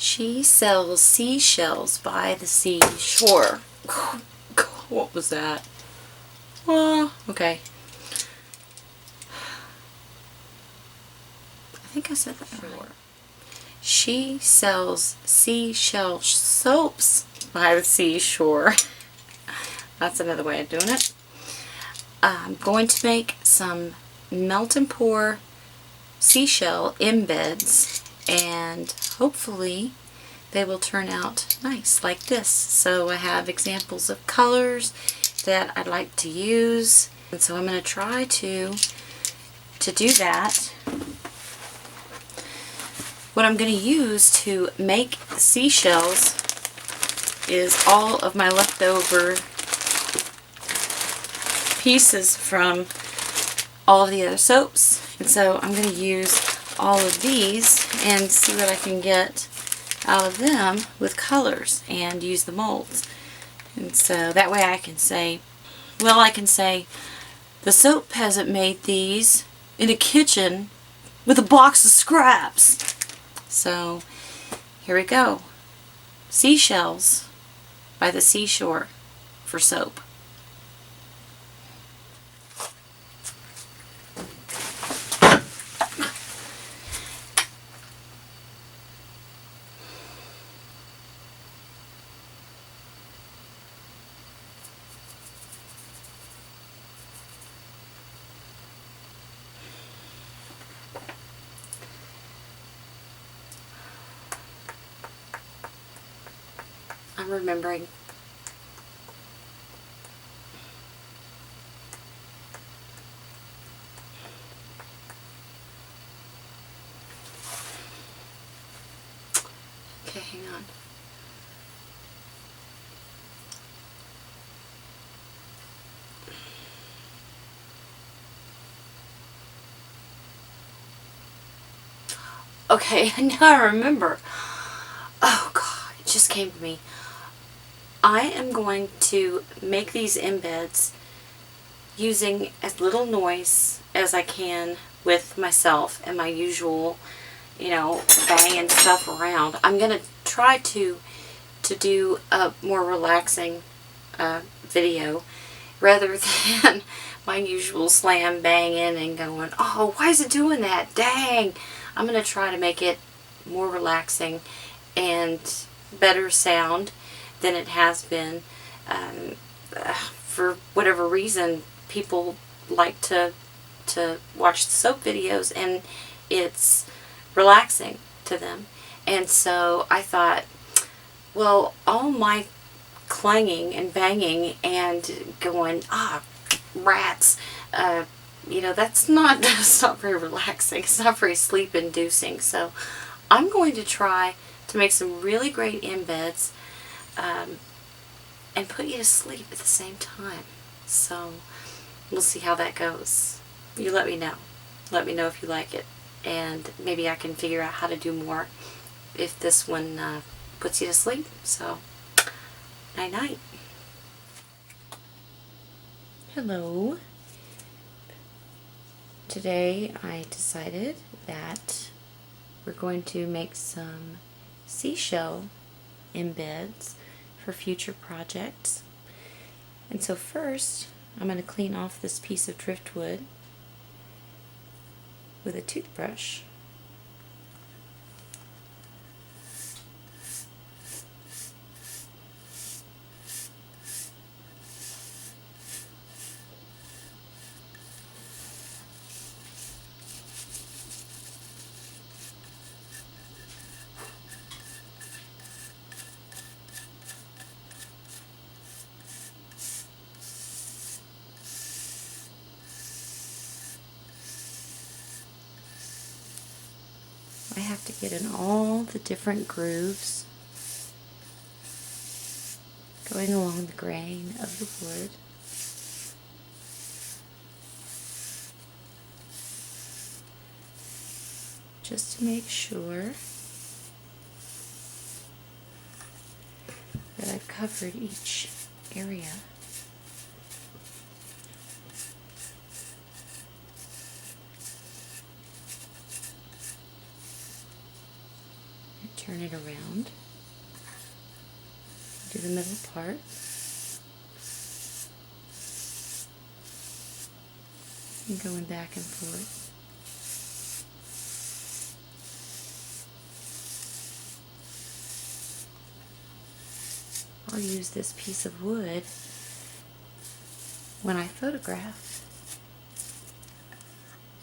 She sells seashells by the seashore. What was that? Oh, okay. I think I said that right. She sells seashell soaps by the seashore. That's another way of doing it. I'm going to make some melt and pour seashell embeds, and hopefully they will turn out nice like this. So I have examples of colors that I'd like to use, and so I'm going to try to do that. What I'm going to use to make seashells is all of my leftover pieces from all of the other soaps. And so I'm going to use all of these and see what I can get out of them with colors and use the molds. And so that way I can say, well, I can say, the Soap Peasant made these in a kitchen with a box of scraps. So here we go. Seashells by the seashore for soap. I'm remembering. Okay, hang on. Okay, now I remember. Oh God, it just came to me. I am going to make these embeds using as little noise as I can with myself and my usual, you know, banging stuff around. I'm going to try to do a more relaxing video rather than my usual slam banging and going, oh, why is it doing that? Dang! I'm going to try to make it more relaxing and better sound than it has been. For whatever reason, people like to watch the soap videos, and it's relaxing to them. And so I thought, well, all my clanging and banging and going, rats, you know, that's not very relaxing. It's not very sleep inducing. So I'm going to try to make some really great embeds and put you to sleep at the same time. So we'll see how that goes. You let me know. Let me know if you like it, and maybe I can figure out how to do more if this one puts you to sleep. So night night. Hello. Today I decided that we're going to make some seashell embeds for future projects. And so first I'm going to clean off this piece of driftwood with a toothbrush. I have to get in all the different grooves going along the grain of the wood. Just to make sure that I've covered each area. turn it around. Do the middle part. And going back and forth. I'll use this piece of wood when I photograph.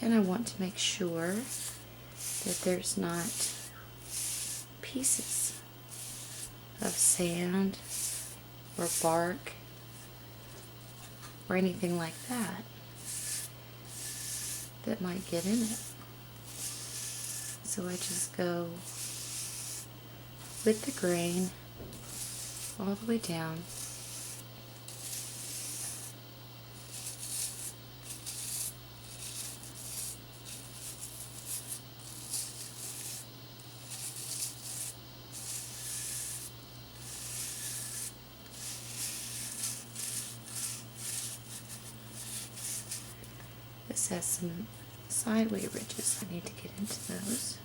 And I want to make sure that there's not pieces of sand or bark or anything like that that might get in it. So I just go with the grain all the way down. This has some sideway ridges. I need to get into those.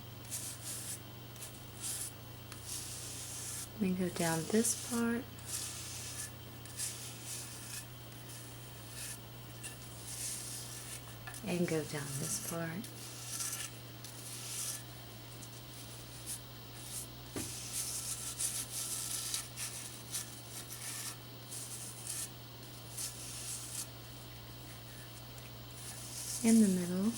Then go down this part. And go down this part. In the middle.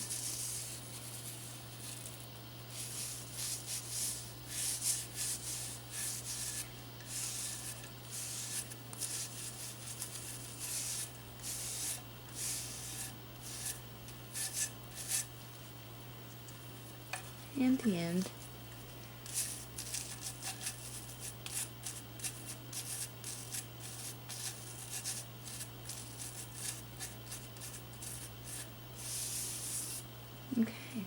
And the end. Okay.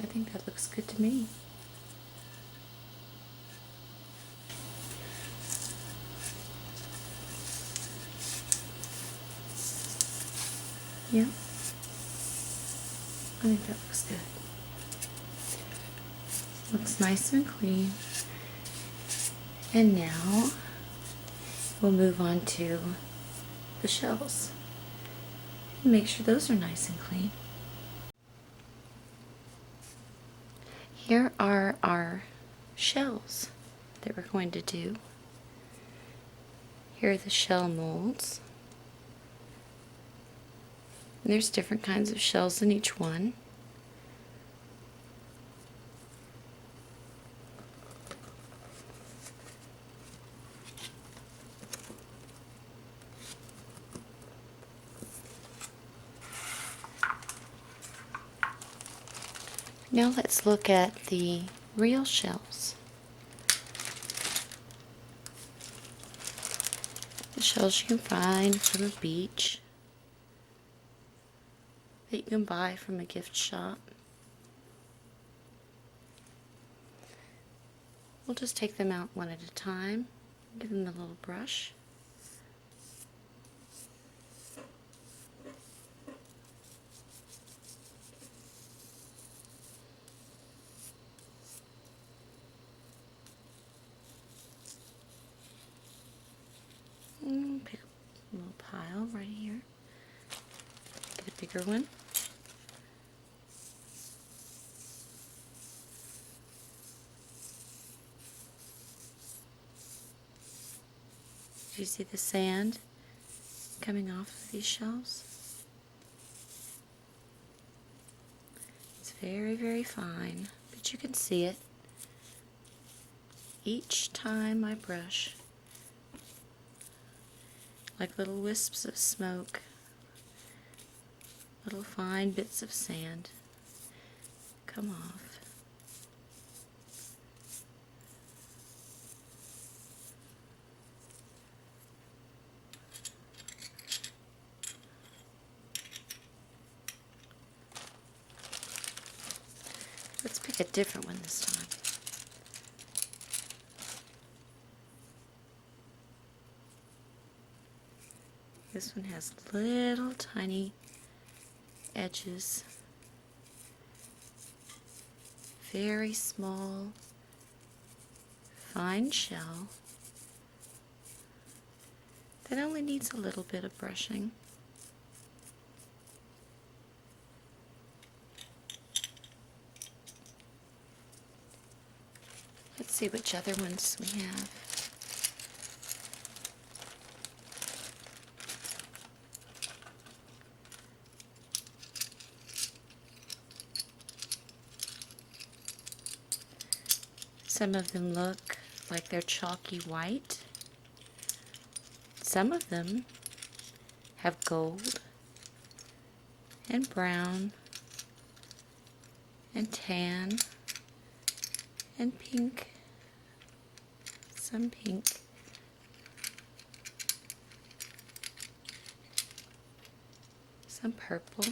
I think that looks good to me. Yeah, I think that looks good. Looks nice and clean. And now we'll move on to the shells. Make sure those are nice and clean. Here are our shells that we're going to do. Here are the shell molds. And there's different kinds of shells in each one. Now let's look at the real shells. The shells you can find from a beach, that you can buy from a gift shop. We'll just take them out one at a time, give them a little brush. Pick a little pile right here. Get a bigger one. Do you see the sand coming off of these shells? It's very, very fine, but you can see it. Each time I brush, like little wisps of smoke, little fine bits of sand come off. Let's pick a different one this time. This one has little tiny edges. Very small, fine shell that only needs a little bit of brushing. Let's see which other ones we have. Some of them look like they're chalky white. Some of them have gold and brown and tan and pink. Some pink. Some purple.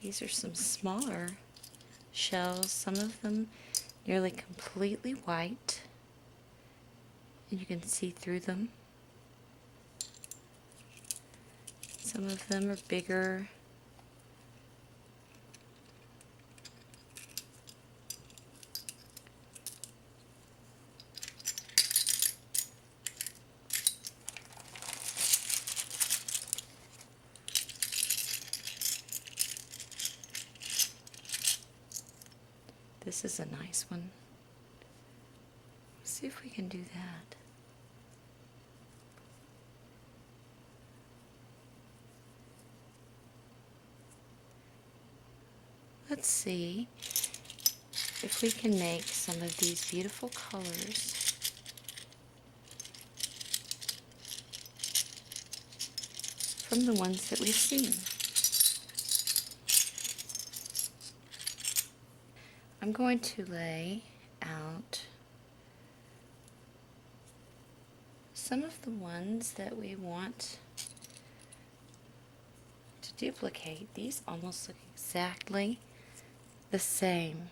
These are some smaller shells, some of them nearly completely white, and you can see through them. Some of them are bigger. This is a nice one. Let's see if we can do that. Let's see if we can make some of these beautiful colors from the ones that we've seen. I'm going to lay out some of the ones that we want to duplicate. These almost look exactly the same.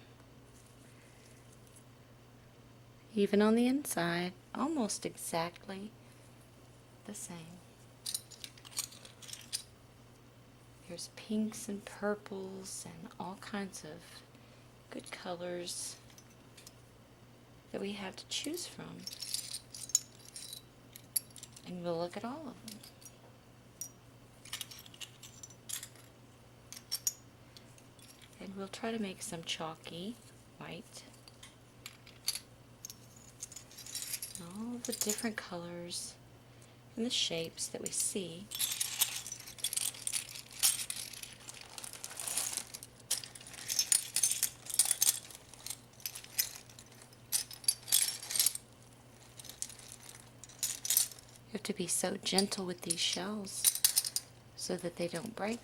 Even on the inside, almost exactly the same. There's pinks and purples and all kinds of good colors that we have to choose from. And we'll look at all of them. And we'll try to make some chalky white. And all the different colors and the shapes that we see. You have to be so gentle with these shells so that they don't break.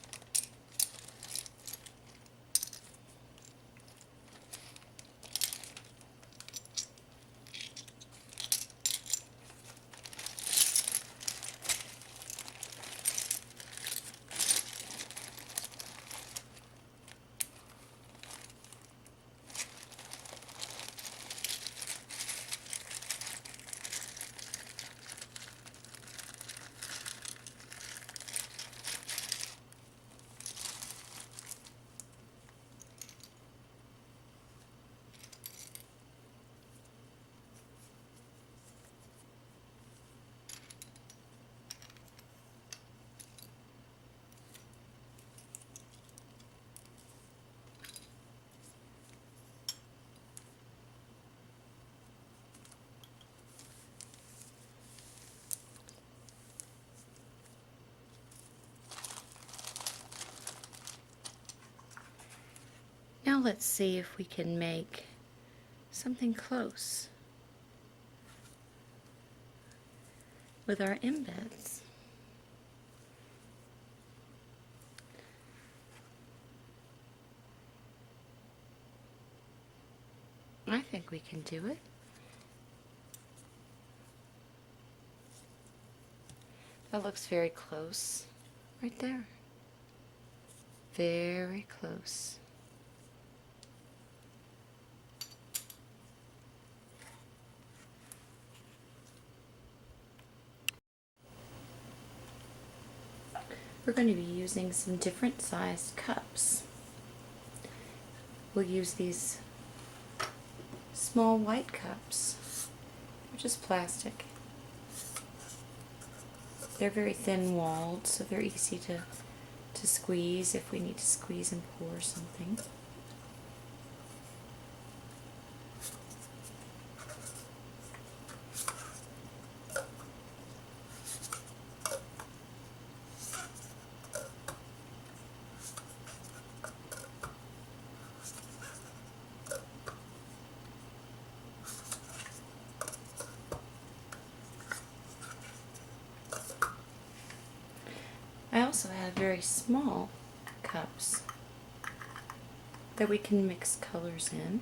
let's see if we can make something close with our embeds. I think we can do it. That looks very close right there. Very close. We're going to be using some different sized cups. We'll use these small white cups. They're just plastic. They're very thin walled, so they're easy to squeeze if we need to squeeze and pour something. I also have very small cups that we can mix colors in.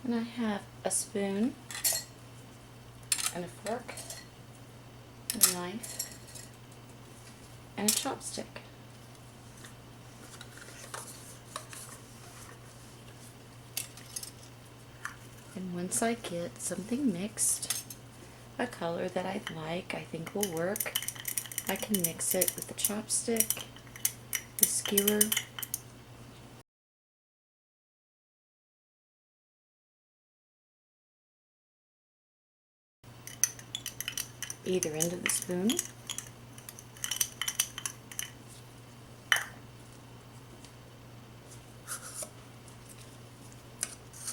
And I have a spoon and a fork and a knife and a chopstick. And once I get something mixed, a color that I like, I think will work, I can mix it with the chopstick, the skewer, either end of the spoon,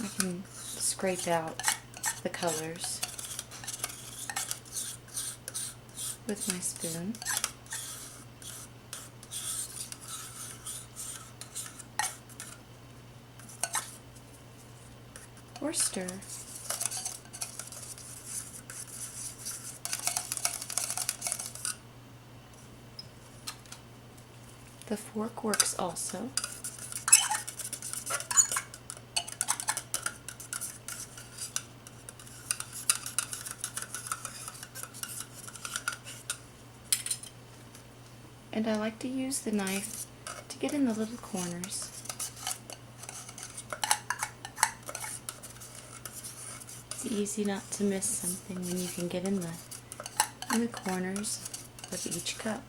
I can scrape out the colors with my spoon. Or stir. The fork works also. And I like to use the knife to get in the little corners. It's easy not to miss something when you can get in the corners of each cup.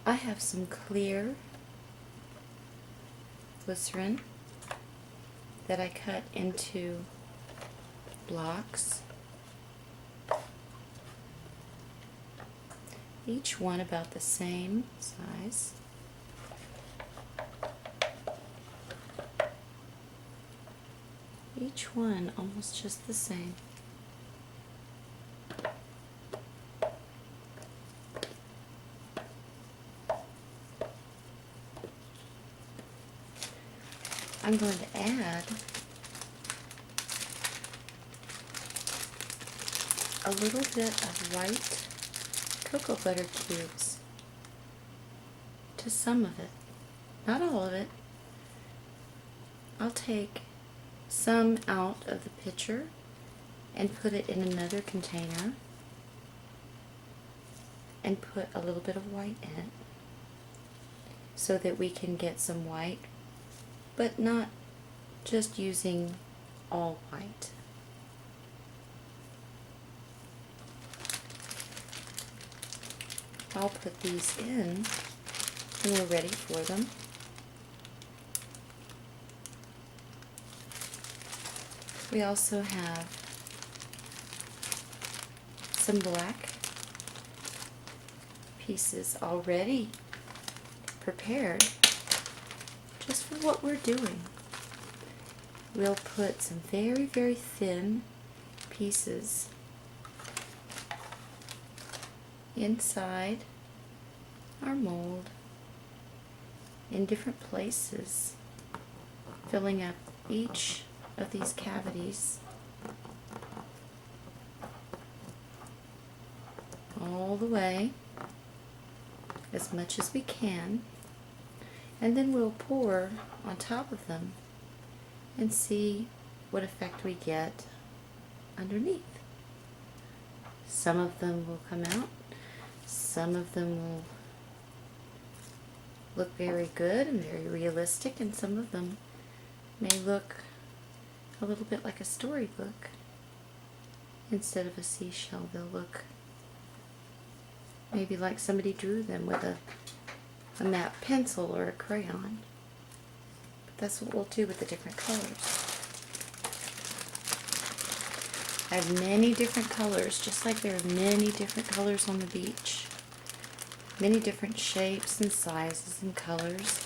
I have some clear glycerin that I cut into blocks, each one about the same size. Each one almost just the same. I'm going to add a little bit of white cocoa butter cubes to some of it. Not all of it, I'll take some out of the pitcher and put it in another container and put a little bit of white in it so that we can get some white, but not just using all white. I'll put these in when we're ready for them. We also have some black pieces already prepared just for what we're doing. We'll put some very, very thin pieces inside our mold in different places, filling up each of these cavities all the way, as much as we can, and then we'll pour on top of them and see what effect we get underneath. Some of them will come out, some of them will look very good and very realistic, and some of them may look a little bit like a storybook. Instead of a seashell, they'll look maybe like somebody drew them with a matte pencil or a crayon. But that's what we'll do with the different colors. I have many different colors, just like there are many different colors on the beach. Many different shapes and sizes and colors.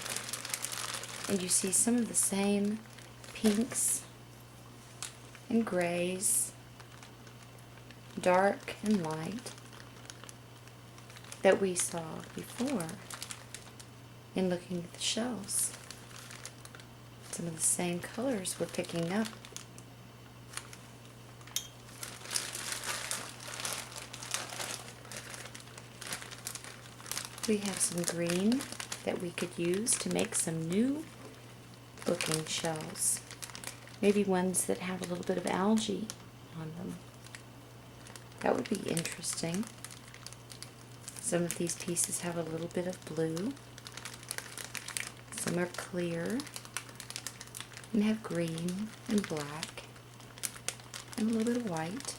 And you see some of the same pinks and grays, dark and light, that we saw before in looking at the shells. Some of the same colors we're picking up. We have some green that we could use to make some new looking shells. Maybe ones that have a little bit of algae on them. That would be interesting. Some of these pieces have a little bit of blue. Some are clear and have green and black and a little bit of white.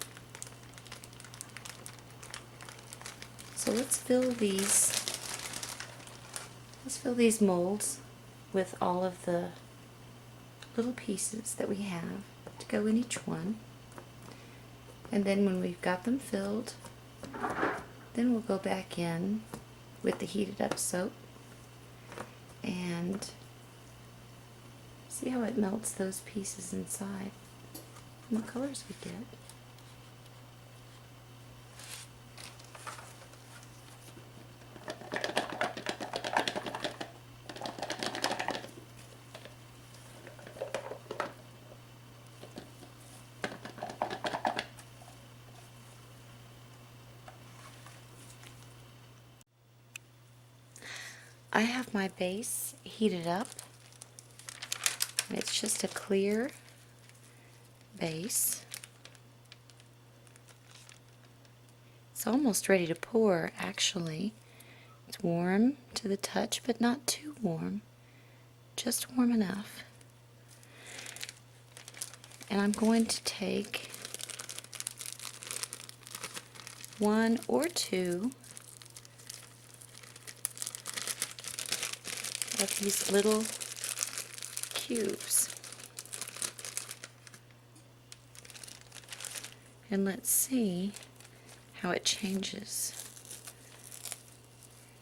So let's fill these molds with all of the little pieces that we have to go in each one. And then when we've got them filled, then we'll go back in with the heated up soap and see how it melts those pieces inside and what colors we get. I have my base heated up, and it's just a clear base. It's almost ready to pour, actually. It's warm to the touch, but not too warm, just warm enough. And I'm going to take one or two of these little cubes. And let's see how it changes.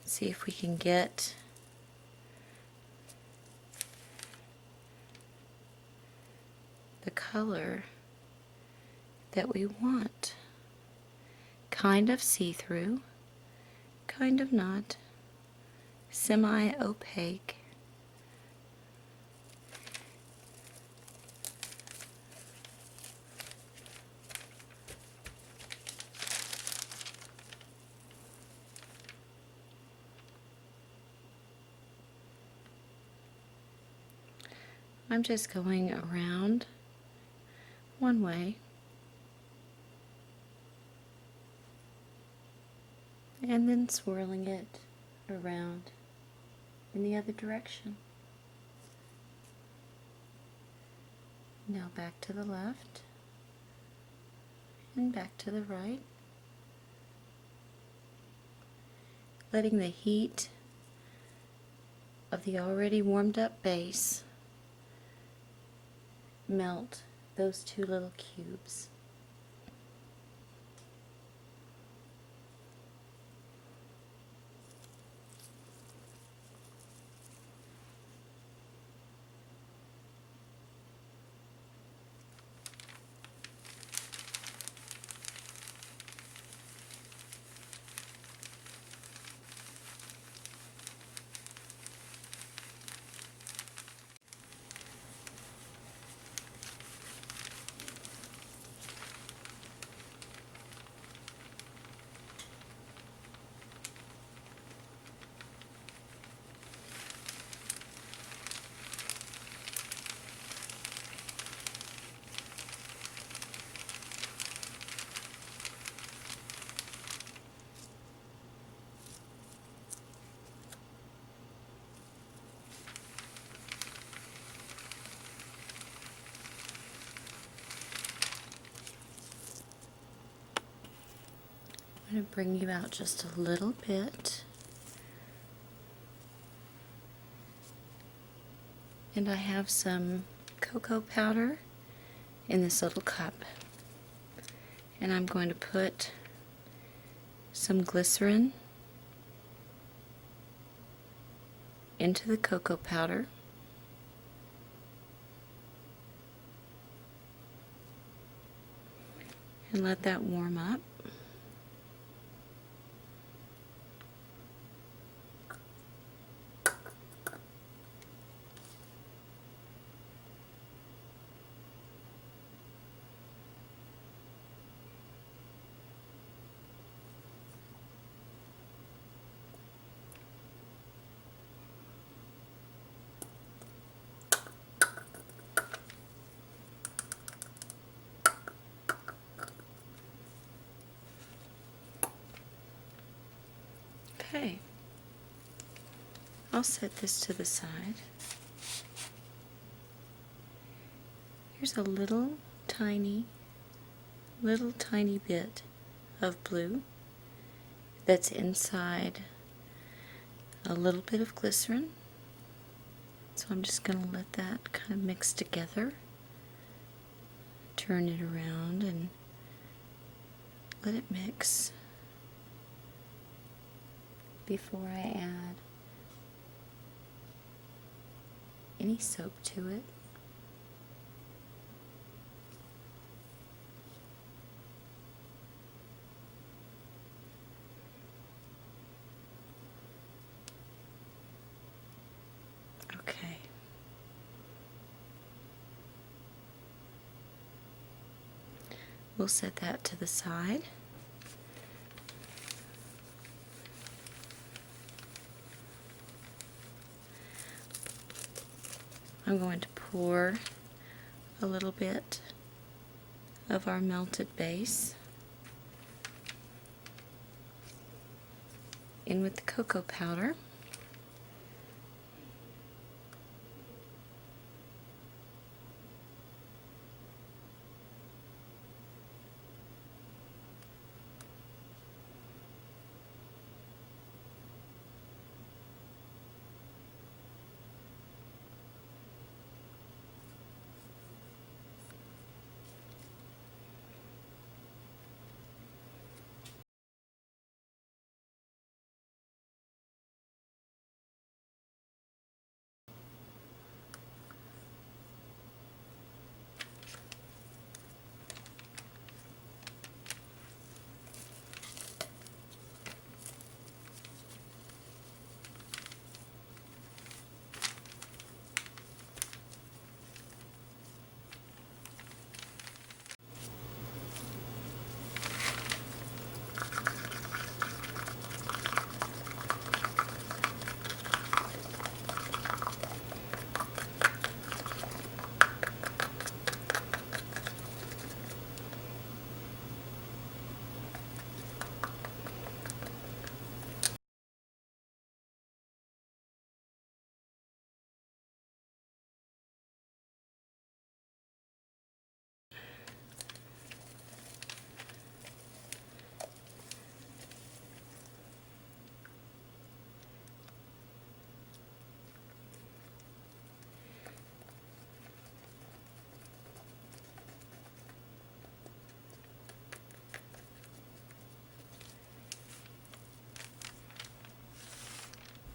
See if we can get the color that we want. Kind of see-through, kind of not. Semi-opaque. I'm just going around one way and then swirling it around in the other direction. Now back to the left and back to the right, letting the heat of the already warmed up base melt those two little cubes. I'm going to bring you out just a little bit. And I have some cocoa powder in this little cup. And I'm going to put some glycerin into the cocoa powder. And let that warm up. Okay, I'll set this to the side. Here's a little tiny bit of blue that's inside a little bit of glycerin. So I'm just going to let that kind of mix together. Turn it around and let it mix before I add any soap to it. Okay. We'll set that to the side. I'm going to pour a little bit of our melted base in with the cocoa powder.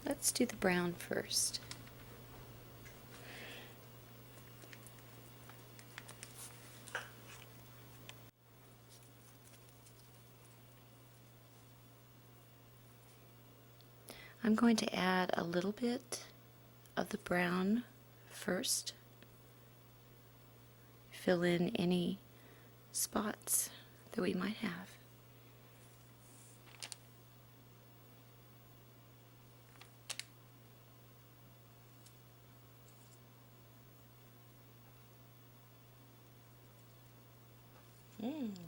Let's do the brown first. I'm going to add a little bit of the brown first. Fill in any spots that we might have.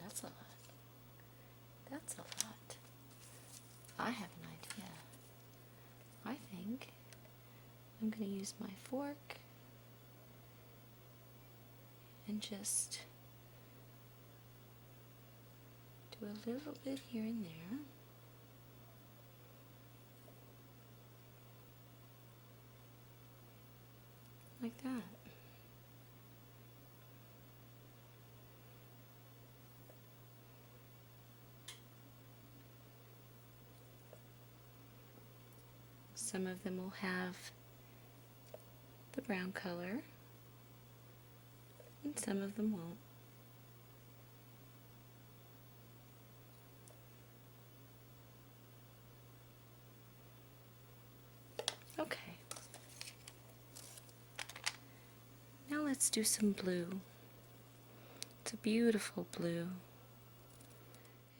That's a lot. That's a lot. I have an idea. I think I'm going to use my fork and just do a little bit here and there. Like that. Some of them will have the brown color, and some of them won't. Okay. Now let's do some blue. It's a beautiful blue.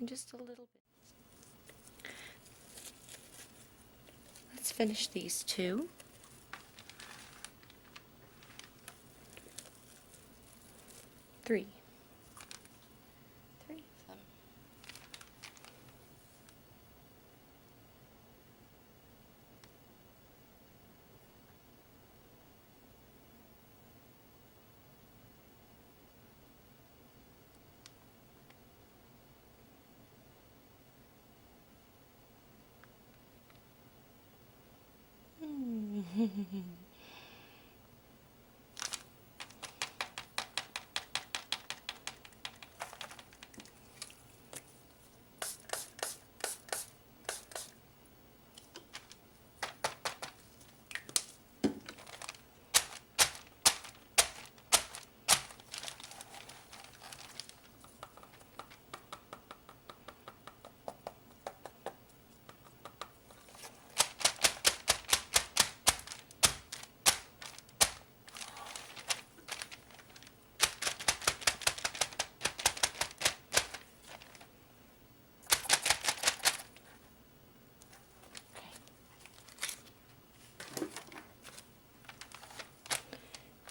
And just a little bit. Let's finish these two. Three of them.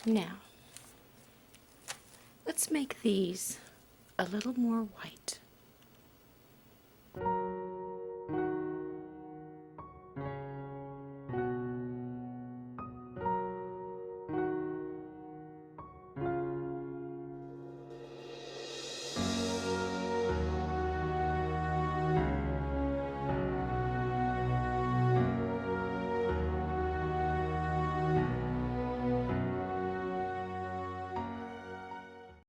Now, let's make these a little more white.